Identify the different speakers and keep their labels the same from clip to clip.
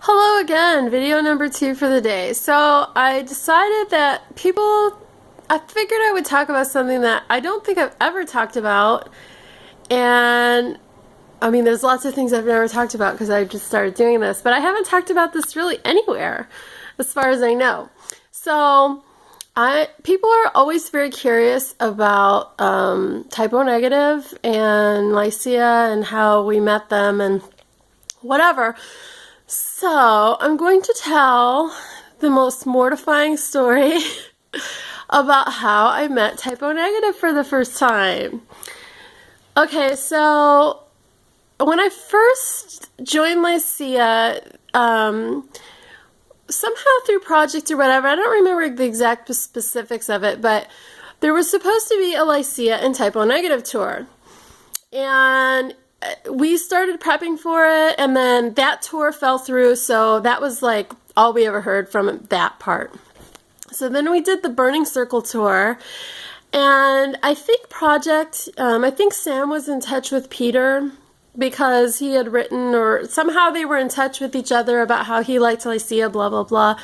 Speaker 1: Hello again, video number 2 for the day. So I decided that I figured I would talk about something that I don't think I've ever talked about. And I mean, there's lots of things I've never talked about because I just started doing this, but I haven't talked about this really anywhere as far as I know. So people are always very curious about type O negative and Lycia and how we met them and whatever. So I'm going to tell the most mortifying story about how I met type O negative for the first time. Okay, so when I first joined Lycia, somehow through project or whatever, I don't remember the exact specifics of it, but there was supposed to be a Lycia and type O negative tour. And we started prepping for it, and then that tour fell through, so that was like all we ever heard from that part. So then we did the Burning Circle tour, and I think I think Sam was in touch with Peter because he had written, or somehow they were in touch with each other about how he liked Lycia, blah, blah, blah.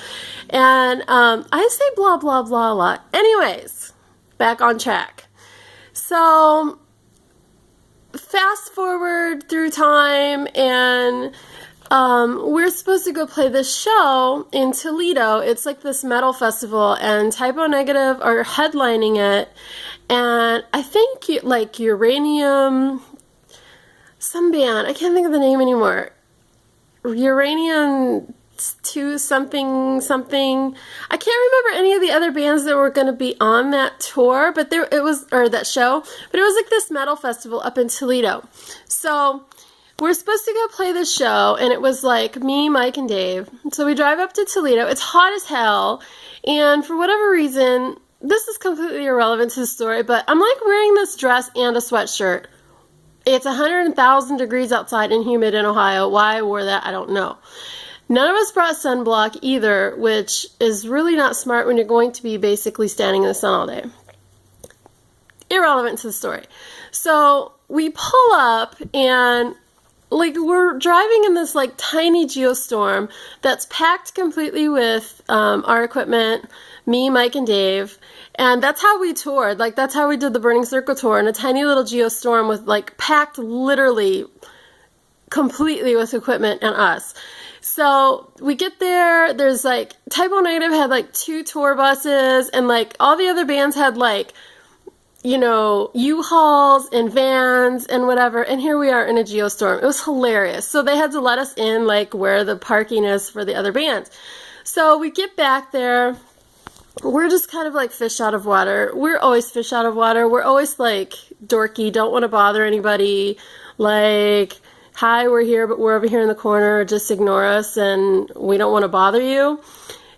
Speaker 1: And I say blah, blah, blah a lot. Anyways, back on track. So fast forward through time, and we're supposed to go play this show in Toledo. It's like this metal festival, and type O negative are headlining it, and I think like Uranium, some band, I can't think of the name anymore, Uranium 2 something something. I can't remember any of the other bands that were going to be on that tour, but that show, but it was like this metal festival up in Toledo. So we're supposed to go play this show, and it was like me, Mike, and Dave. So we drive up to Toledo. It's hot as hell, and for whatever reason, this is completely irrelevant to the story, but I'm like wearing this dress and a sweatshirt. It's 100,000 degrees outside and humid in Ohio. Why I wore that, I don't know. None of us brought sunblock either, which is really not smart when you're going to be basically standing in the sun all day. Irrelevant to the story. So we pull up, and like we're driving in this like tiny geostorm that's packed completely with our equipment, me, Mike, and Dave. And that's how we toured. Like that's how we did the Burning Circle tour, in a tiny little geostorm with like packed literally completely with equipment and us. So we get there, there's like, type O negative had like 2 tour buses, and like all the other bands had like, you know, U-Hauls and vans and whatever, and here we are in a geostorm. It was hilarious. So they had to let us in like where the parking is for the other bands. So we get back there, we're just kind of like fish out of water. We're always fish out of water. We're always like dorky, don't want to bother anybody, like, hi, we're here, but we're over here in the corner, just ignore us, and we don't want to bother you,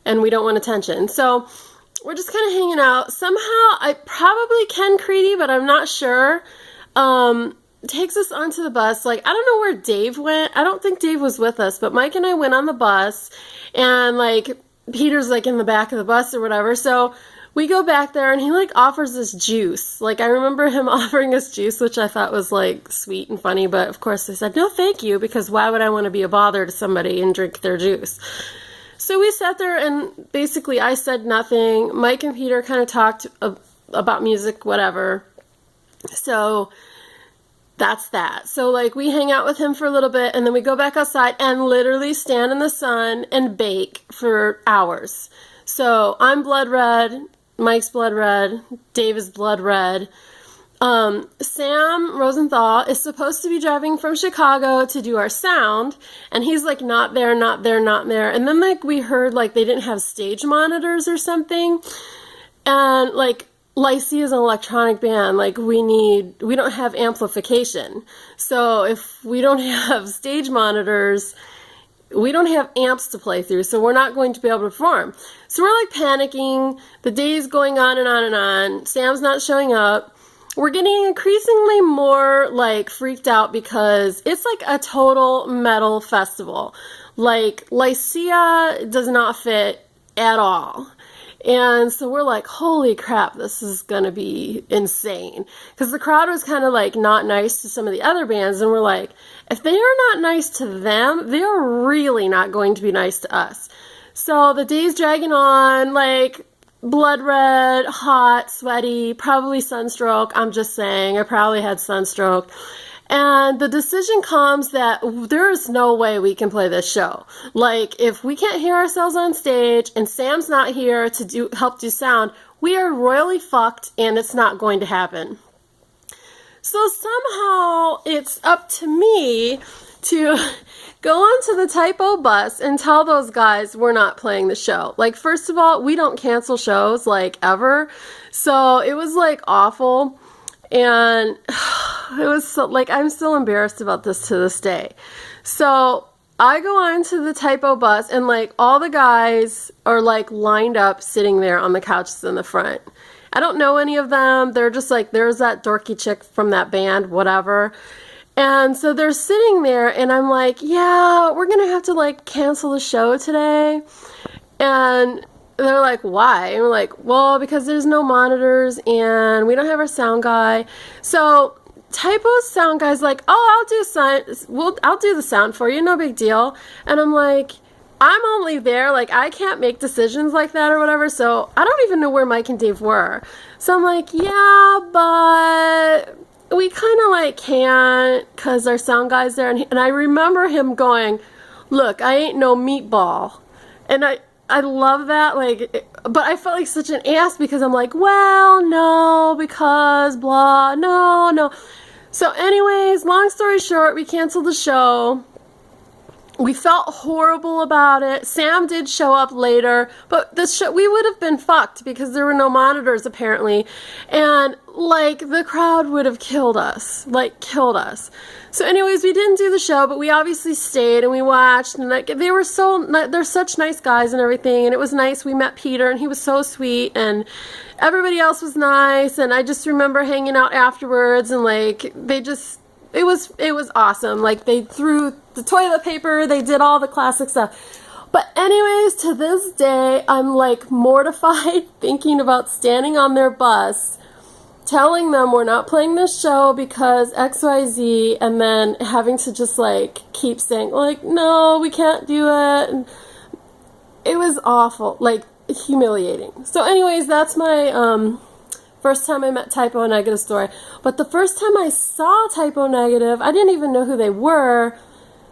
Speaker 1: and we don't want attention. So we're just kind of hanging out. Somehow, I probably Ken Creedy, but I'm not sure, takes us onto the bus. Like, I don't know where Dave went. I don't think Dave was with us, but Mike and I went on the bus, and like, Peter's like in the back of the bus or whatever. So we go back there, and he like offers us juice. Like I remember him offering us juice, which I thought was like sweet and funny, but of course I said no thank you, because why would I want to be a bother to somebody and drink their juice? So we sat there, and basically I said nothing. Mike and Peter kind of talked about music, whatever. So that's that. So like we hang out with him for a little bit, and then we go back outside and literally stand in the sun and bake for hours. So I'm blood red, Mike's blood red, Dave is blood red. Sam Rosenthal is supposed to be driving from Chicago to do our sound, and he's like not there, not there, not there. And then like we heard like they didn't have stage monitors or something, and like Lycia is an electronic band, like we don't have amplification. So if we don't have stage monitors, we don't have amps to play through, so we're not going to be able to perform. So we're like panicking, the day's going on and on and on, Sam's not showing up. We're getting increasingly more like freaked out because it's like a total metal festival. Like Lycia does not fit at all. And so we're like, holy crap, this is going to be insane. Because the crowd was kind of like not nice to some of the other bands. And we're like, if they are not nice to them, they're really not going to be nice to us. So the day's dragging on, like blood red, hot, sweaty, probably sunstroke. I'm just saying, I probably had sunstroke. And the decision comes that there is no way we can play this show. Like, if we can't hear ourselves on stage and Sam's not here to help do sound, we are royally fucked and it's not going to happen. So somehow it's up to me to go onto the Typo bus and tell those guys we're not playing the show. Like, first of all, we don't cancel shows, like, ever. So it was, like, awful. And it was so, like, I'm still embarrassed about this to this day. So I go on to the Typo bus and, like, all the guys are, like, lined up sitting there on the couches in the front. I don't know any of them. They're just like, there's that dorky chick from that band, whatever. And so they're sitting there and I'm like, yeah, we're going to have to, like, cancel the show today. And they're like, why? And we're like, well, because there's no monitors and we don't have our sound guy. So Typo's sound guy's like, oh, I'll do the sound for you, no big deal. And I'm like, I'm only there, like, I can't make decisions like that or whatever, so I don't even know where Mike and Dave were. So I'm like, yeah, but we kind of, like, can't, because our sound guy's there. And I remember him going, look, I ain't no meatball. And I love that, like, but I felt like such an ass because I'm like, well, no, because blah, no. So anyways, long story short, we canceled the show. We felt horrible about it. Sam did show up later, but the show, we would have been fucked because there were no monitors apparently. And like the crowd would have killed us, like killed us. So anyways, we didn't do the show, but we obviously stayed and we watched, and like they were they're such nice guys and everything, and it was nice. We met Peter and he was so sweet, and everybody else was nice, and I just remember hanging out afterwards, and like it was awesome. Like, they threw the toilet paper, they did all the classic stuff. But anyways, to this day, I'm like mortified thinking about standing on their bus, telling them we're not playing this show because XYZ, and then having to just like keep saying like, no, we can't do it. And it was awful, like humiliating. So anyways, that's my first time I met Typo Negative story. But the first time I saw Typo Negative, I didn't even know who they were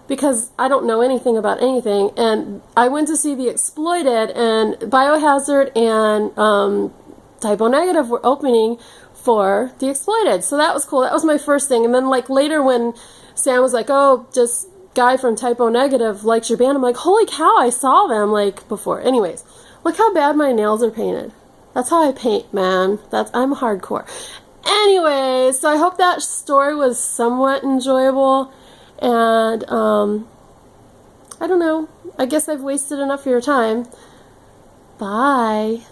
Speaker 1: because I don't know anything about anything. And I went to see The Exploited, and Biohazard and Typo Negative were opening for The Exploited. So that was cool. That was my first thing. And then like later when Sam was like, oh, just guy from Typo Negative likes your band, I'm like, holy cow, I saw them like before. Anyways, look how bad my nails are painted. That's how I paint, man. I'm hardcore. Anyways, so I hope that story was somewhat enjoyable. And, I don't know. I guess I've wasted enough of your time. Bye.